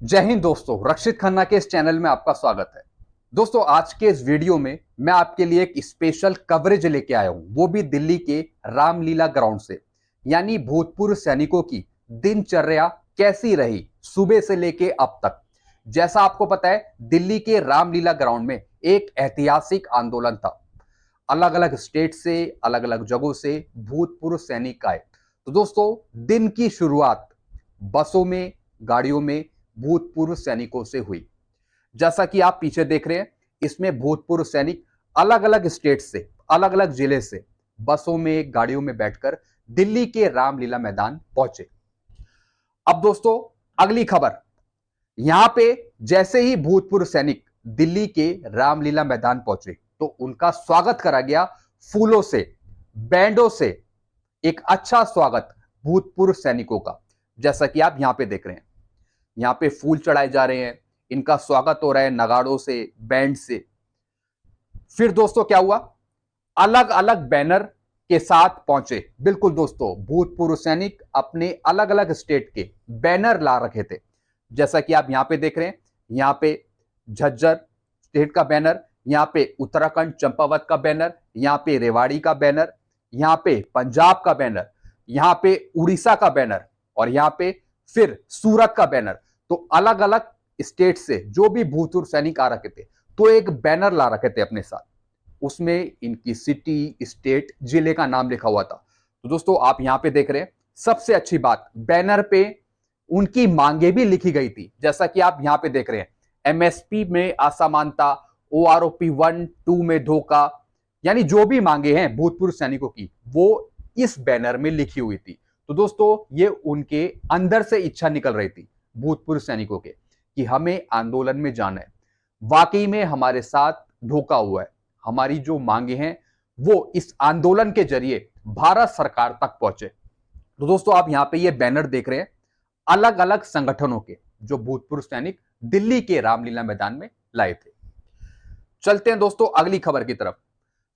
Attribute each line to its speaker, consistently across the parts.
Speaker 1: जय हिंद दोस्तों, रक्षित खन्ना के इस चैनल में आपका स्वागत है। दोस्तों, आज के इस वीडियो में मैं आपके लिए एक स्पेशल कवरेज लेके आया हूं, वो भी दिल्ली के रामलीला ग्राउंड से। यानी भूतपूर्व सैनिकों की दिनचर्या कैसी रही सुबह से लेके अब तक। जैसा आपको पता है, दिल्ली के रामलीला ग्राउंड में एक ऐतिहासिक आंदोलन था। अलग अलग स्टेट से, अलग अलग जगहों से भूतपूर्व सैनिक आए। तो दोस्तों, दिन की शुरुआत बसों में, गाड़ियों में भूतपूर्व सैनिकों से हुई। जैसा कि आप पीछे देख रहे हैं, इसमें भूतपूर्व सैनिक अलग अलग स्टेट से, अलग अलग जिले से बसों में, गाड़ियों में बैठकर दिल्ली के रामलीला मैदान पहुंचे। अब दोस्तों, अगली खबर। यहां पे जैसे ही भूतपूर्व सैनिक दिल्ली के रामलीला मैदान पहुंचे तो उनका स्वागत करा गया फूलों से, बैंडों से। एक अच्छा स्वागत भूतपूर्व सैनिकों का, जैसा कि आप यहां पे देख रहे हैं। यहां पे फूल चढ़ाए जा रहे हैं, इनका स्वागत हो रहा है नगाड़ों से, बैंड से। फिर दोस्तों क्या हुआ, अलग अलग बैनर के साथ पहुंचे। बिल्कुल दोस्तों, भूतपूर्व सैनिक अपने अलग अलग स्टेट के बैनर ला रखे थे। जैसा कि आप यहां पे देख रहे हैं, यहां पे झज्जर स्टेट का बैनर, यहां पे उत्तराखंड चंपावत का बैनर, यहां पे रेवाड़ी का बैनर, यहां पे पंजाब का बैनर, यहां पे उड़ीसा का बैनर, और यहां पे फिर सूरत का बैनर। तो अलग अलग स्टेट से जो भी भूतपूर्व सैनिक आ रखे थे, तो एक बैनर ला रखे थे अपने साथ। उसमें इनकी सिटी, स्टेट, जिले का नाम लिखा हुआ था। तो दोस्तों, आप यहां पे देख रहे हैं, सबसे अच्छी बात, बैनर पे उनकी मांगे भी लिखी गई थी। जैसा कि आप यहां पे देख रहे हैं, एमएसपी में असमानता, ओआरओपी 1-2 में धोखा, यानी जो भी मांगे हैं भूतपूर्व सैनिकों की, वो इस बैनर में लिखी हुई थी। तो दोस्तों, ये उनके अंदर से इच्छा निकल रही थी भूतपूर्व सैनिकों के, कि हमें आंदोलन में जाना है। वाकई में हमारे साथ धोखा हुआ है, हमारी जो मांगे हैं वो इस आंदोलन के जरिए भारत सरकार तक पहुंचे। तो दोस्तों, आप यहां पे ये बैनर देख रहे हैं अलग अलग संगठनों के, जो भूतपूर्व सैनिक दिल्ली के रामलीला मैदान में लाए थे। चलते हैं दोस्तों अगली खबर की तरफ।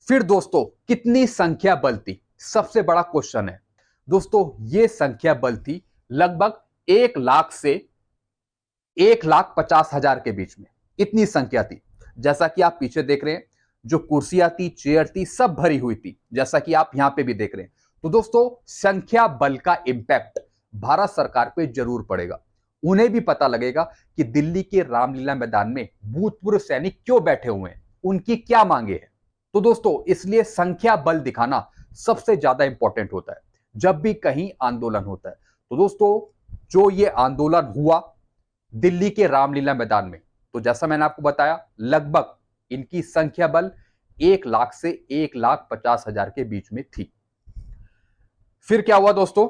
Speaker 1: फिर दोस्तों, कितनी संख्या बल थी, सबसे बड़ा क्वेश्चन है। दोस्तों, ये संख्या बल थी लगभग 1 लाख से 1,50,000 के बीच में, इतनी संख्या थी। जैसा कि आप पीछे देख रहे हैं, जो कुर्सियां थी, चेयर थी, सब भरी हुई थी, जैसा कि आप यहां पे भी देख रहे हैं। तो दोस्तों, संख्या बल का इंपैक्ट भारत सरकार पे जरूर पड़ेगा। उन्हें भी पता लगेगा कि दिल्ली के रामलीला मैदान में भूतपूर्व सैनिक क्यों बैठे हुए हैं, उनकी क्या मांगे हैं। तो दोस्तों, इसलिए संख्या बल दिखाना सबसे ज्यादा इंपॉर्टेंट होता है जब भी कहीं आंदोलन होता है। तो दोस्तों, जो ये आंदोलन हुआ दिल्ली के रामलीला मैदान में, तो जैसा मैंने आपको बताया, लगभग इनकी संख्या बल 1 लाख से 1,50,000 के बीच में थी। फिर क्या हुआ दोस्तों,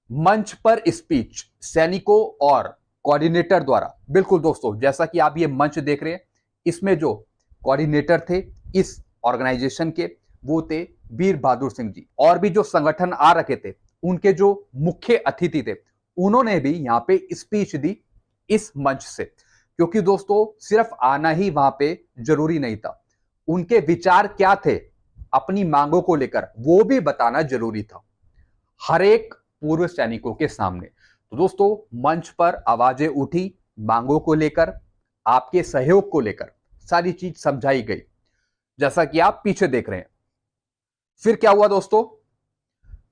Speaker 1: मंच पर स्पीच सैनिकों और कोऑर्डिनेटर द्वारा। बिल्कुल दोस्तों, जैसा कि आप ये मंच देख रहे हैं, इसमें जो कोऑर्डिनेटर थे इस ऑर्गेनाइजेशन के, वो थे वीर बहादुर सिंह जी। और भी जो संगठन आ रखे थे, उनके जो मुख्य अतिथि थे, उन्होंने भी यहां पे स्पीच दी इस मंच से। क्योंकि दोस्तों, सिर्फ आना ही वहां पे जरूरी नहीं था, उनके विचार क्या थे अपनी मांगों को लेकर, वो भी बताना जरूरी था हर एक पूर्व सैनिकों के सामने। तो दोस्तों, मंच पर आवाजें उठी मांगों को लेकर, आपके सहयोग को लेकर, सारी चीज समझाई गई, जैसा कि आप पीछे देख रहे हैं। फिर क्या हुआ दोस्तों,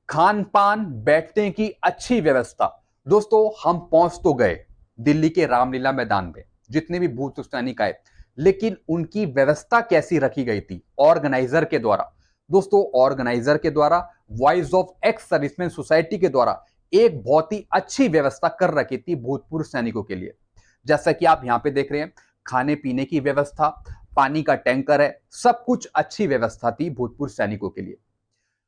Speaker 1: खान पान, बैठने की अच्छी व्यवस्था। दोस्तों, हम पहुंच तो गए दिल्ली के रामलीला मैदान में, जितने भी भूतपूर्व सैनिक आए, लेकिन उनकी व्यवस्था कैसी रखी गई थी ऑर्गेनाइजर के द्वारा। दोस्तों, ऑर्गेनाइजर के द्वारा, voice of ex serviceman society के द्वारा एक बहुत ही अच्छी व्यवस्था कर रखी थी भूतपूर्व सैनिकों के लिए। जैसा कि आप यहां पे देख रहे हैं, खाने पीने की व्यवस्था, पानी का टैंकर है, सब कुछ अच्छी व्यवस्था थी भूतपूर्व सैनिकों के लिए।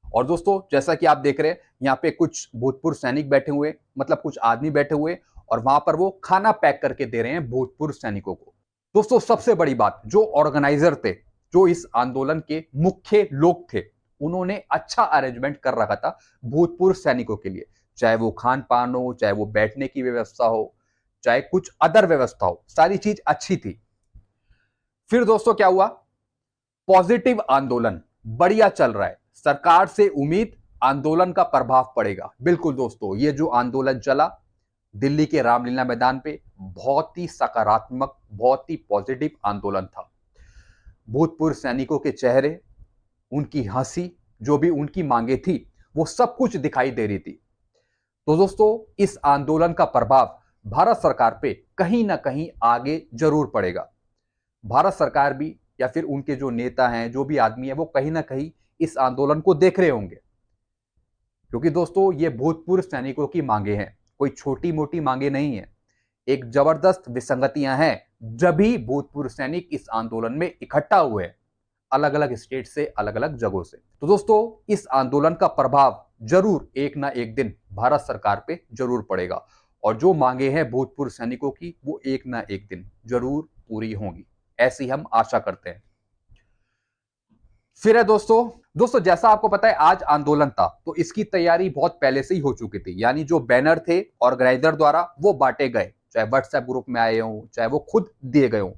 Speaker 1: और दोस्तों, जैसा कि आप देख रहे हैं, यहाँ पे कुछ भूतपूर्व सैनिक बैठे हुए, मतलब कुछ आदमी बैठे हुए, और वहां पर वो खाना पैक करके दे रहे हैं भूतपूर्व सैनिकों को। दोस्तों, सबसे बड़ी बात, जो ऑर्गेनाइजर थे, जो इस आंदोलन के मुख्य लोग थे, उन्होंने अच्छा अरेंजमेंट कर रखा था भूतपूर्व सैनिकों के लिए। चाहे वो खान पान हो, चाहे वो बैठने की व्यवस्था हो, चाहे कुछ अदर व्यवस्था हो, सारी चीज अच्छी थी। फिर दोस्तों क्या हुआ, पॉजिटिव आंदोलन बढ़िया चल रहा है, सरकार से उम्मीद आंदोलन का प्रभाव पड़ेगा। बिल्कुल दोस्तों, ये जो आंदोलन चला, दिल्ली के रामलीला मैदान पे बहुत ही सकारात्मक, बहुत ही पॉजिटिव आंदोलन था। भूतपूर्व सैनिकों के चेहरे, उनकी हंसी, जो भी उनकी मांगे थी, वो सब कुछ दिखाई दे रही थी। तो दोस्तों, इस आंदोलन का प्रभाव भारत सरकार पे कहीं ना कहीं आगे जरूर पड़ेगा। भारत सरकार भी या फिर उनके जो नेता हैं, जो भी आदमी है, वो कहीं ना कहीं इस आंदोलन को देख रहे होंगे, क्योंकि दोस्तों ये भूतपूर्व सैनिकों की मांगे हैं, कोई छोटी मोटी मांगे नहीं है। एक जबरदस्त विसंगतियां हैं जब भी भूतपूर्व सैनिक इस आंदोलन में इकट्ठा हुए हैं, अलग अलग स्टेट से, अलग अलग जगहों से। तो दोस्तों, इस आंदोलन का प्रभाव जरूर एक ना एक दिन भारत सरकार पे जरूर पड़ेगा, और जो मांगे हैं भूतपूर्व सैनिकों की, वो एक ना एक दिन जरूर पूरी होंगी, ऐसी हम आशा करते हैं। फिर है दोस्तों जैसा आपको पता है, आज आंदोलन था, तो इसकी तैयारी बहुत पहले से ही हो चुकी थी। यानी जो बैनर थे ऑर्गेनाइजर द्वारा, वो बांटे गए, चाहे व्हाट्सएप ग्रुप में आए हों, चाहे वो खुद दिए गए हों।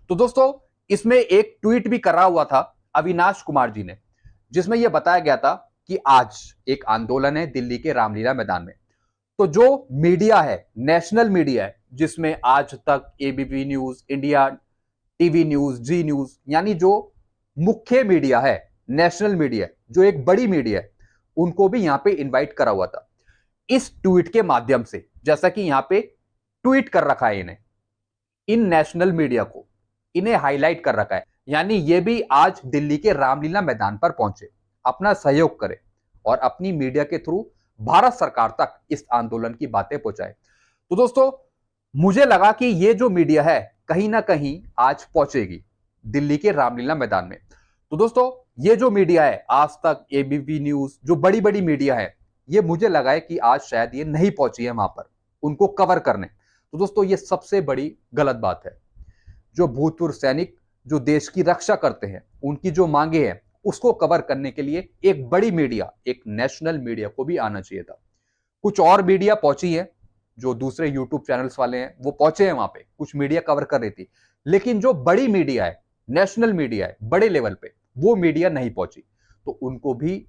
Speaker 1: तो दोस्तों, इसमें एक ट्वीट भी करा हुआ था अविनाश कुमार जी ने, जिसमें यह बताया गया था कि आज एक आंदोलन है दिल्ली के रामलीला मैदान में। तो जो मीडिया है, नेशनल मीडिया है, जिसमें Aaj Tak ABP news, India TV news, Zee news, यानी जो मुख्य मीडिया है, नेशनल मीडिया, जो एक बड़ी मीडिया है, उनको भी यहां पे इनवाइट करा हुआ था। इस ट्वीट के माध्यम से, जैसा कि यहां पे ट्वीट कर रखा है इन्हें, इन नेशनल मीडिया को इन्हें हाईलाइट कर रखा है, यानी ये भी आज दिल्ली के रामलीला मैदान पर पहुंचे, अपना सहयोग करें और अपनी मीडिया के थ्रू भारत सरकार तक इस आंदोलन की बातें पहुंचाए। तो दोस्तों, मुझे लगा कि ये जो मीडिया है कहीं ना कहीं आज पहुंचेगी दिल्ली के रामलीला मैदान में। तो दोस्तों, ये जो मीडिया है, आज तक, एबीपी न्यूज, जो बड़ी बड़ी मीडिया है, ये मुझे लगा है कि आज शायद ये नहीं पहुंची है वहां पर उनको कवर करने। तो दोस्तों, ये सबसे बड़ी गलत बात है। जो भूतपूर्व सैनिक जो देश की रक्षा करते हैं, उनकी जो मांगे हैं, उसको कवर करने के लिए एक बड़ी मीडिया, एक नेशनल मीडिया को भी आना चाहिए था। कुछ और मीडिया पहुंची है, जो दूसरे यूट्यूब चैनल्स वाले हैं, वो पहुंचे हैं वहां पे, कुछ मीडिया कवर कर रही थी, लेकिन जो बड़ी मीडिया है, नेशनल मीडिया है, बड़े लेवल पे, वो मीडिया नहीं पहुंची। तो उनको भी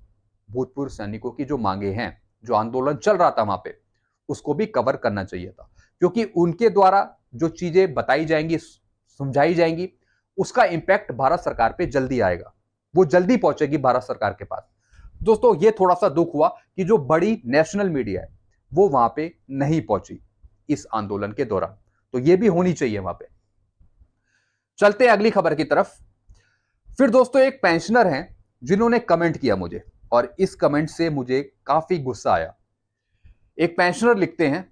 Speaker 1: भूतपूर्व सैनिकों की जो मांगे हैं, जो आंदोलन चल रहा था वहां पे, उसको भी कवर करना चाहिए था, क्योंकि उनके द्वारा जो चीजें बताई जाएंगी, समझाई जाएंगी, उसका इंपैक्ट भारत सरकार पे जल्दी आएगा, वो जल्दी पहुंचेगी भारत सरकार के पास। दोस्तों, ये थोड़ा सा दुख हुआ कि जो बड़ी नेशनल मीडिया है, वो वहां पे नहीं पहुंची इस आंदोलन के दौरान। तो ये भी होनी चाहिए वहां पे। चलते हैं अगली खबर की तरफ। फिर दोस्तों, एक पेंशनर हैं जिन्होंने कमेंट किया मुझे, और इस कमेंट से मुझे काफी गुस्सा आया। एक पेंशनर लिखते हैं,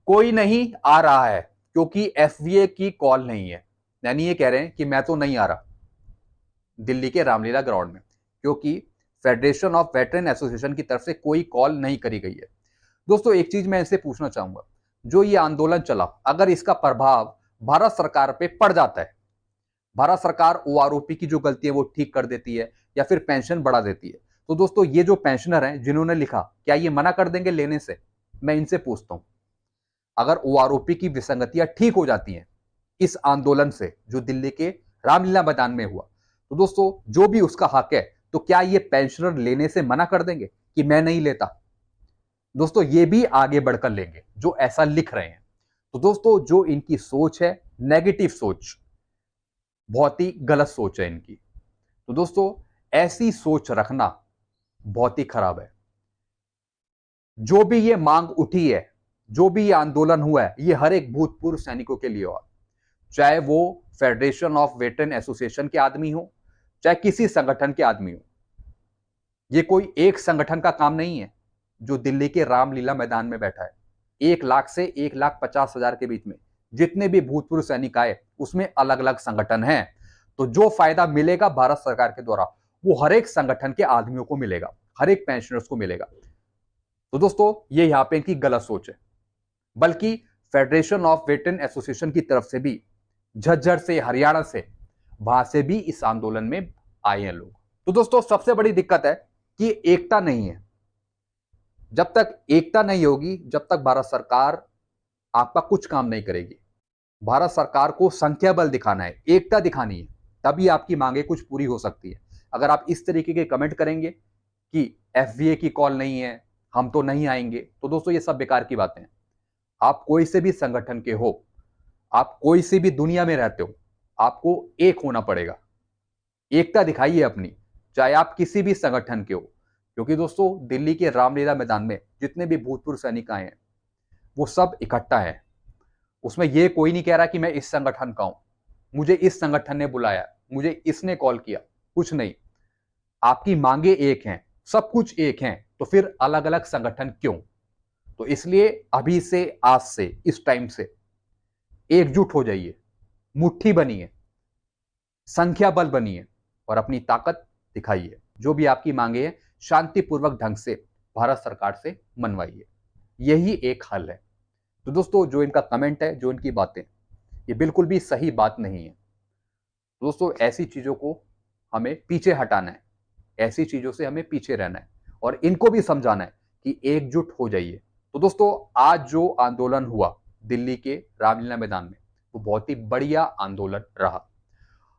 Speaker 1: कोई नहीं आ रहा है क्योंकि एफवीए की कॉल नहीं है। यानी ये कह रहे हैं कि मैं तो नहीं आ रहा दिल्ली के रामलीला ग्राउंड में, क्योंकि फेडरेशन ऑफ वेटरन एसोसिएशन की तरफ से कोई कॉल नहीं करी गई है। दोस्तों, एक चीज मैं इनसे पूछना चाहूंगा, जो ये आंदोलन चला, अगर इसका प्रभाव भारत सरकार पे पड़ जाता है, भारत सरकार ओआरओपी की जो गलती है वो ठीक कर देती है या फिर पेंशन बढ़ा देती है, तो दोस्तों, ये जो पेंशनर हैं जिन्होंने लिखा, क्या ये मना कर देंगे लेने से? मैं इनसे पूछता हूं, अगर ओआरओपी की विसंगतियां ठीक हो जाती हैं इस आंदोलन से जो दिल्ली के रामलीला मैदान में हुआ, तो दोस्तों, जो भी उसका हक है, तो क्या ये पेंशनर लेने से मना कर देंगे कि मैं नहीं लेता? दोस्तों, ये भी आगे बढ़कर लेंगे जो ऐसा लिख रहे हैं। तो दोस्तों, जो इनकी सोच है, नेगेटिव सोच, बहुत ही गलत सोच है इनकी। तो दोस्तों, ऐसी सोच रखना बहुत ही खराब है। जो भी ये मांग उठी है, जो भी ये आंदोलन हुआ है, ये हर एक भूतपूर्व सैनिकों के लिए हुआ, चाहे वो फेडरेशन ऑफ वेटरन एसोसिएशन के आदमी हो, चाहे किसी संगठन के आदमी हो। ये कोई एक संगठन का काम नहीं है जो दिल्ली के रामलीला मैदान में बैठा है। 1 लाख से 1,50,000 के बीच में जितने भी भूतपूर्व सैनिक आए, उसमें अलग अलग संगठन हैं। तो जो फायदा मिलेगा भारत सरकार के द्वारा, वो हर एक संगठन के आदमियों को मिलेगा, हर एक पेंशनर्स को मिलेगा। तो दोस्तों, ये यहां पे इनकी गलत सोच है। बल्कि फेडरेशन ऑफ वेटरन एसोसिएशन की तरफ से भी, झज्जर से, हरियाणा से, वहां से भी इस आंदोलन में आए हैं लोग। तो दोस्तों, सबसे बड़ी दिक्कत है कि एकता नहीं है। जब तक एकता नहीं होगी, जब तक भारत सरकार आपका कुछ काम नहीं करेगी। भारत सरकार को संख्या बल दिखाना है, एकता दिखानी है, तभी आपकी मांगे कुछ पूरी हो सकती है। अगर आप इस तरीके के कमेंट करेंगे कि एफवीए की कॉल नहीं है, हम तो नहीं आएंगे, तो दोस्तों, ये सब बेकार की बातें हैं। आप कोई से भी संगठन के हो, आप कोई से भी दुनिया में रहते हो, आपको एक होना पड़ेगा। एकता दिखाइए अपनी, चाहे आप किसी भी संगठन के हो। क्योंकि दोस्तों दिल्ली के रामलीला मैदान में जितने भी भूतपूर्व सैनिक आए हैं वो सब इकट्ठा है। उसमें ये कोई नहीं कह रहा कि मैं इस संगठन का हूं, मुझे इस संगठन ने बुलाया, मुझे इसने कॉल किया, कुछ नहीं। आपकी मांगे एक हैं, सब कुछ एक हैं, तो फिर अलग अलग संगठन क्यों? तो इसलिए अभी से, आज से, इस टाइम से एकजुट हो जाइए, मुट्ठी बनिए, संख्या बल बनिए और अपनी ताकत दिखाइए। जो भी आपकी मांगे हैं शांतिपूर्वक ढंग से भारत सरकार से मनवाइए, यही एक हल है। तो दोस्तों जो इनका कमेंट है, जो इनकी बातें, ये बिल्कुल भी सही बात नहीं है। दोस्तों ऐसी चीजों को हमें पीछे हटाना है, ऐसी चीजों से हमें पीछे रहना है और इनको भी समझाना है कि एकजुट हो जाइए। तो दोस्तों आज जो आंदोलन हुआ दिल्ली के रामलीला मैदान में, वो बहुत ही बढ़िया आंदोलन रहा।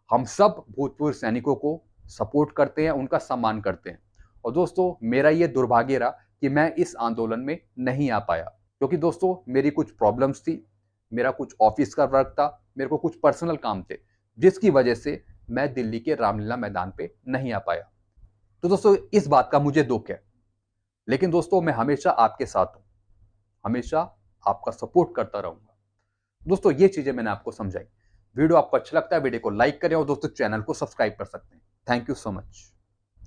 Speaker 1: हम सब भूतपूर्व सैनिकों को सपोर्ट करते हैं, उनका सम्मान करते हैं। और दोस्तों मेरा ये दुर्भाग्य रहा कि मैं इस आंदोलन में नहीं आ पाया, क्योंकि दोस्तों मेरी कुछ प्रॉब्लम्स थी, मेरा कुछ ऑफिस का वर्क था, मेरे को कुछ पर्सनल काम थे, जिसकी वजह से मैं दिल्ली के रामलीला मैदान पे नहीं आ पाया। तो दोस्तों इस बात का मुझे दुख है, लेकिन दोस्तों मैं हमेशा आपके साथ हूं, हमेशा आपका सपोर्ट करता रहूंगा। दोस्तों ये चीजें मैंने आपको समझाई। वीडियो आपको अच्छा लगता है, वीडियो को लाइक करें और दोस्तों चैनल को सब्सक्राइब कर सकते हैं। Thank you so much.